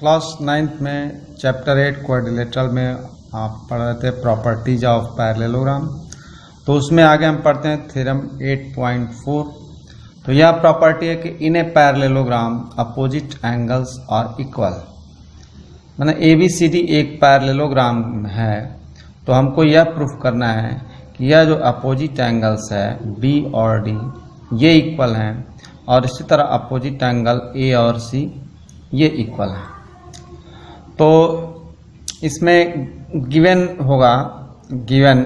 Class 9th में chapter 8 quadrilateral में आप पढ़ रहे थे प्रॉपर्टीज ऑफ पैरेललोग्राम। तो उसमें आगे हम पढ़ते हैं थ्योरम 8.4। तो यह प्रॉपर्टी है कि in a parallelogram opposite angles are equal. माने ABCD एक पैरेललोग्राम है, तो हमको यह प्रूफ करना है कि यह जो अपोजिट एंगल्स है B और D ये इक्वल हैं, और इसी तरह अपोजिट एंगल A और C ये इक्वल है। तो इसमें गिवन होगा, given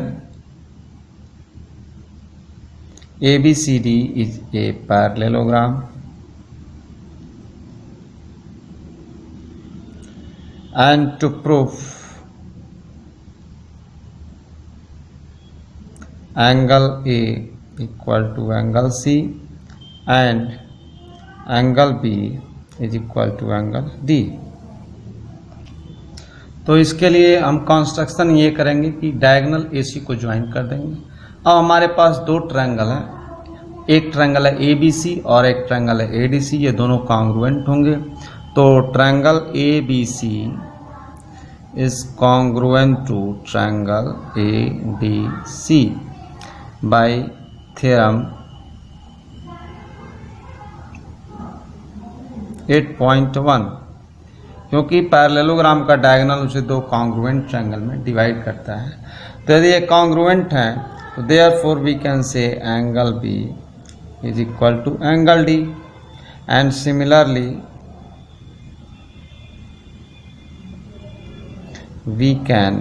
ABCD is a parallelogram and to prove angle A equal to angle C and angle B is equal to angle D। तो इसके लिए हम कंस्ट्रक्शन ये करेंगे कि डायगोनल AC को ज्वाइन कर देंगे। अब हमारे पास दो ट्रायंगल हैं, एक ट्रायंगल है ABC और एक ट्रायंगल है ADC, ये दोनों कॉन्ग्रुएंट होंगे। तो triangle ABC is congruent to triangle ADC by theorem 8.1, क्योंकि पैरेललोग्राम का डायगोनल उसे दो कॉन्ग्रुएंट ट्रायंगल में डिवाइड करता है। तो यदि ये कॉन्ग्रुएंट है तो therefore we can say angle B is equal to angle D, and similarly we can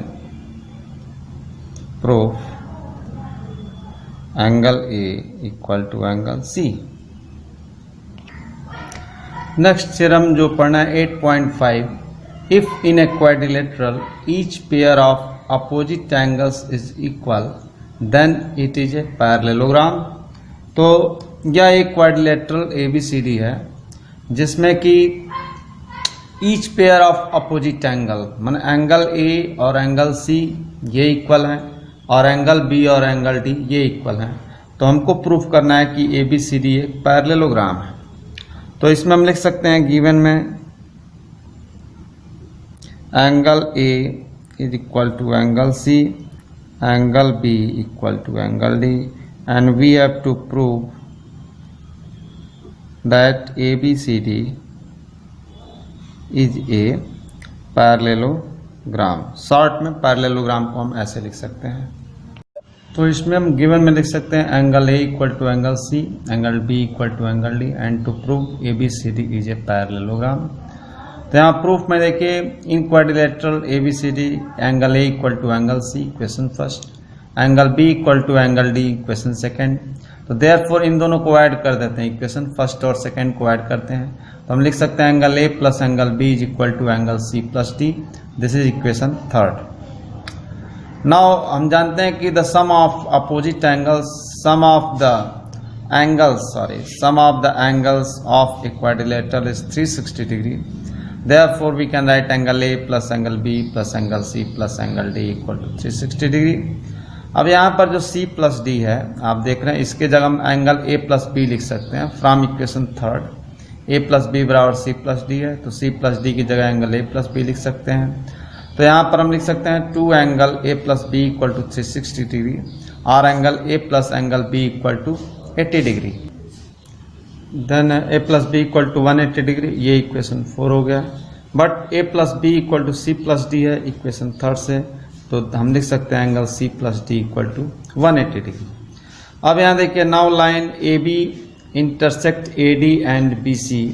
prove angle A equal to angle C। Next theorem जो पढ़ना है 8.5, if in a quadrilateral each pair of opposite angles is equal then it is a parallelogram. तो यह एक quadrilateral ABCD है जिसमें कि each pair of opposite angle मान एंगल A और एंगल C ये इक्वल हैं, और एंगल B और एंगल D ये इक्वल हैं। तो हमको प्रूफ करना है कि ABCD एक पैरेललोग्राम है। तो इसमें हम लिख सकते हैं गिवन में angle A is equal to angle C, angle B equal to angle D, and we have to prove that ABCD is a parallelogram. Short में पैरेललोग्राम को हम ऐसे लिख सकते हैं। तो इसमें हम गिवन में लिख सकते हैं angle A equal to angle C, angle B equal to angle D, and to prove ABCD is a parallelogram. तो यहाँ प्रूफ में देखिए in quadrilateral ABCD angle A equal to angle C equation first, angle B equal to angle D equation second. तो therefore इन दोनों को add कर देते हैं, इक्वेशन फर्स्ट और सेकेंड को ऐड करते हैं। तो हम लिख सकते हैं angle A plus angle B is equal to angle C plus D। This is equation third. Now हम जानते हैं कि the sum of opposite angles, sum of the angles of a quadrilateral is 360 degree. Therefore we can write angle A plus angle B plus angle C plus angle D equal to 360 degree. अब यहाँ पर जो C plus D है आप देख रहे हैं, इसके जगह हम एंगल A प्लस B लिख सकते हैं from equation third. A plus B बराबर C प्लस D है, तो C प्लस D की जगह एंगल A प्लस B लिख सकते हैं। तो यहाँ पर हम लिख सकते हैं two angle A plus B equal to 360 degree, और angle A plus angle B equal to 80 degree. Then A plus B equal to 180 degree, ये इक्वेशन 4 हो गया। But A plus B equal to C plus D है equation third से, तो हम लिख सकते हैं angle C plus D equal to 180 degree. अब यहाँ देखिए now line AB intersect AD and BC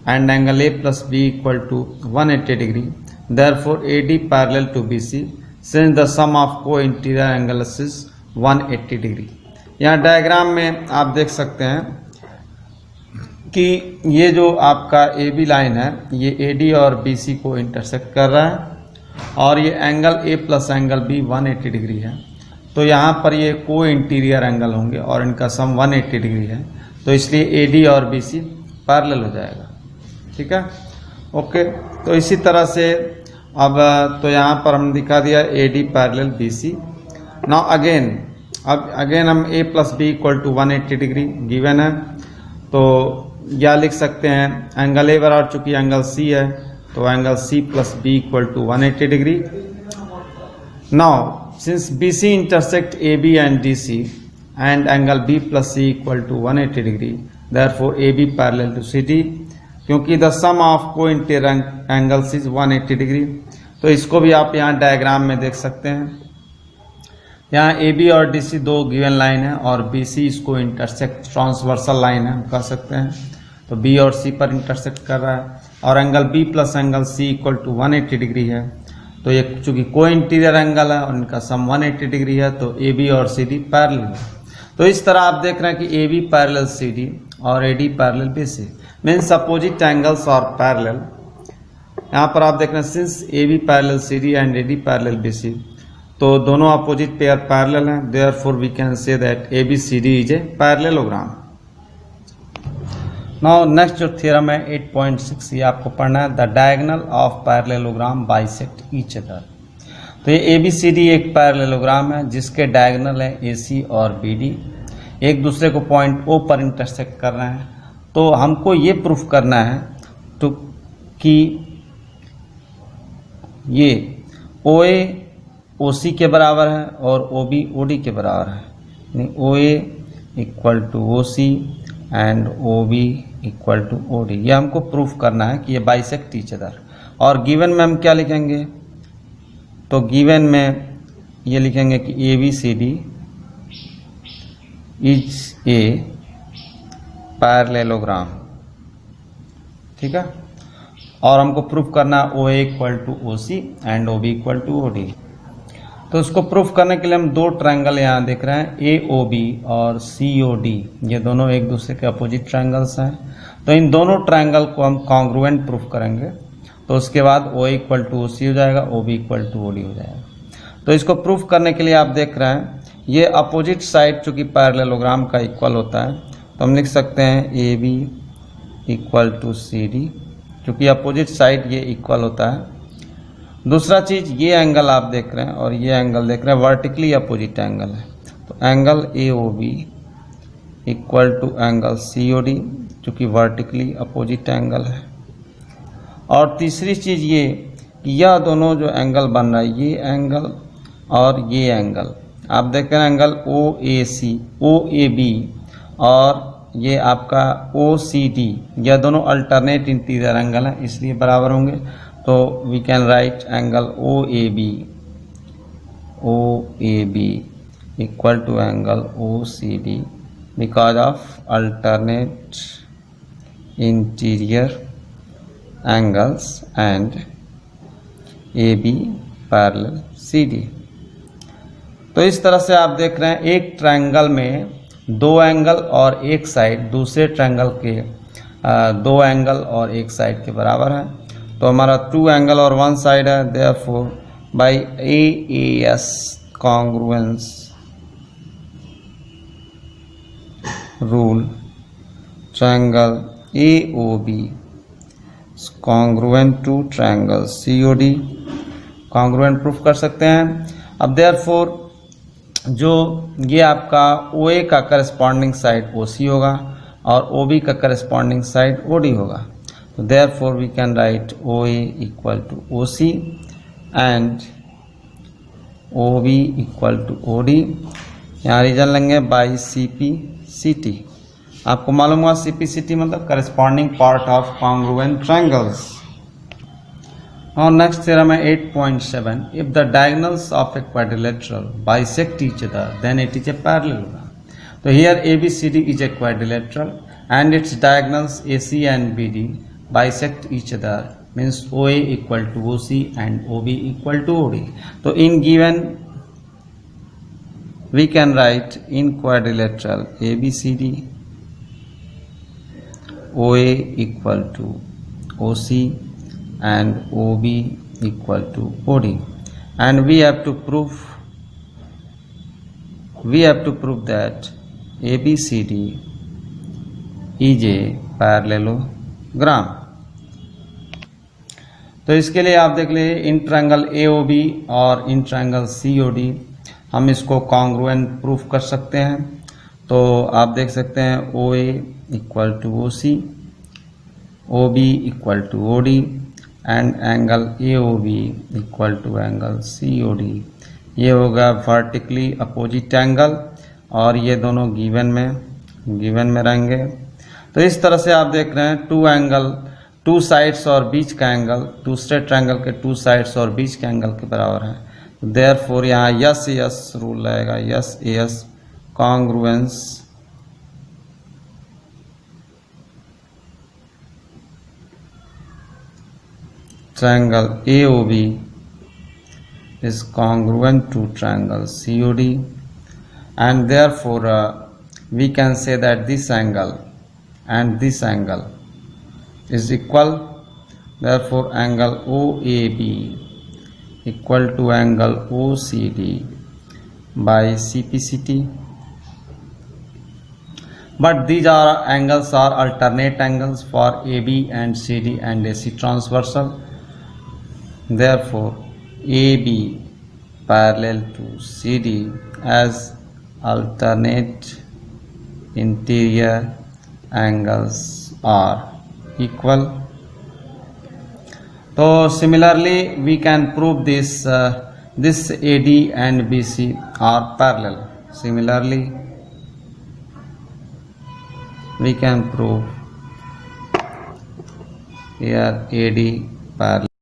and angle A plus B equal to 180 degree. Therefore AD parallel to BC since the sum of co-interior angles is 180 degree. यहाँ diagram में आप देख सकते हैं कि ये जो आपका AB लाइन है ये AD और BC को इंटरसेक्ट कर रहा है, और ये angle A plus angle B 180 degree है। तो यहाँ पर ये को इंटीरियर एंगल होंगे और इनका सम 180 डिग्री है, तो इसलिए AD और BC पैरेलल हो जाएगा। ठीक है, ओके। तो इसी तरह से अब तो यहाँ पर हम दिखा दिया AD parallel BC। Now again हम A plus B equal to 180 degree given है, तो या लिख सकते हैं एंगल A बराबर चूंकि एंगल C है तो angle C plus B equal to 180 degree. Now since B C intersect A B and D C and angle B plus C equal to 180 degree, therefore A B parallel to C D, क्योंकि the sum of co-interior angles is 180 degree. तो इसको भी आप यहाँ diagram में देख सकते हैं। यहाँ ए बी और डी सी दो गिवन लाइन है और बी सी इसको इंटरसेक्ट ट्रांसवर्सल लाइन है, हम कह सकते हैं। तो बी और सी पर इंटरसेक्ट कर रहा है और angle B plus angle C equal to 180 degree है। तो ये चूंकि को इंटीरियर एंगल है और इनका सम 180 डिग्री है, तो ए बी और सी डी पैरेलल है। तो इस तरह आप देख रहे हैं कि A B parallel C D और A D parallel B C, means opposite angles और पैरेलल। यहाँ पर आप देख रहे हैं since A B parallel C D and A D parallel B C, तो दोनों अपोजिट पेयर पैरेलल हैं, therefore we can say that A B C D is a parallelogram. Now next जो थ्योरम है 8.6, ये आपको पढ़ना है। The diagonal of parallelogram bisect each other. तो ये ए बी सी डी एक पैरेललोग्राम है जिसके डायगोनल है ए सी और बी डी, एक दूसरे को पॉइंट ओ पर इंटरसेक्ट कर रहे हैं। तो हमको ये प्रूफ करना है तो कि ये ओ ए ओ सी के बराबर है और ओ बी ओ डी के बराबर है, यानी O A equal to O C and O B equal to O D. ये हमको प्रूफ करना है कि ये बाइसेक्ट ईच अदर। और गिवन में हम क्या लिखेंगे, तो गिवन में ये लिखेंगे कि A B C D is a parallelogram, ठीक है। और हमको प्रूफ करना है O A equal to O C and O B equal to O D. तो इसको प्रूफ करने के लिए हम दो ट्रायंगल यहाँ देख रहे हैं, ए ओ बी और सी ओ डी, ये दोनों एक दूसरे के अपोजिट ट्रायंगल्स हैं। तो इन दोनों ट्रायंगल को हम कॉन्ग्रुएंट प्रूफ करेंगे, तो उसके बाद O equal to O C हो जाएगा, O B equal to O D हो जाएगा। तो इसको प्रूफ करने के लिए आप देख रहे हैं ये अपोजिट साइड चूँकि पैरेललोग्राम का इक्वल होता है, तो हम लिख सकते हैं A B equal to C D, क्योंकि अपोजिट साइड ये इक्वल होता है। दूसरा चीज़, ये एंगल आप देख रहे हैं और ये एंगल देख रहे हैं वर्टिकली अपोजिट एंगल है, तो angle A O B equal to angle C O D, चूँकि वर्टिकली अपोजिट एंगल है। और तीसरी चीज़ ये कि यह दोनों जो एंगल बन रहा है, ये एंगल और ये एंगल आप देख रहे हैं, angle O A C, O A B और ये आपका ओ सी डी, यह दोनों अल्टरनेट इंटीरियर एंगल हैं, इसलिए बराबर होंगे। तो we can write angle O A B equal to angle O C D because of alternate interior angles and A B parallel C D. तो इस तरह से आप देख रहे हैं एक ट्रायंगल में दो एंगल और एक साइड दूसरे ट्रायंगल के दो एंगल और एक साइड के बराबर है। तो हमारा टू एंगल और वन साइड है, therefore by AAS congruence rule triangle AOB congruent to triangle COD congruent proof कर सकते हैं। अब देयरफॉर जो ये आपका OA का करस्पॉन्डिंग साइड OC होगा और OB का करस्पॉन्डिंग साइड OD होगा। तो therefore we can write OA equal to OC and OB equal to OD। यहाँ रीजन लेंगे बाई CP/CT। आपको मालूम हुआ CP/CT मतलब corresponding part of congruent triangles. Now next theorem है 8.7, if the diagonals of a quadrilateral bisect each other then it is a parallelogram. So here ABCD is a quadrilateral and its diagonals AC and BD bisect each other, means OA equal to OC and OB equal to OD. So in given we can write in quadrilateral ABCD OA equal to OC and OB equal to OD, and we have to prove that ABCD is a parallelogram. तो इसके लिए आप देख लीजिए in triangle AOB और in triangle COD हम इसको congruent proof कर सकते हैं। तो आप देख सकते हैं OA equal to OC, OB equal to OD and angle AOB equal to angle COD। ये होगा वर्टिकली अपोजिट एंगल और ये दोनों गिवन में रहेंगे। तो इस तरह से आप देख रहे हैं टू एंगल, टू साइड्स और बीच का एंगल दूसरे ट्रायंगल के टू साइड्स और बीच के एंगल के बराबर है। देयरफॉर यहाँ यस रूल रहेगा, yes congruence triangle AOB is congruent to triangle COD, and therefore we can say that this angle and this angle is equal. Therefore angle OAB equal to angle OCD by CPCT. But these angles are alternate angles for AB and CD and AC transversal. Therefore AB parallel to CD as alternate interior angles are equal. So similarly we can prove this AD and BC are parallel. Similarly we can prove here AD parallel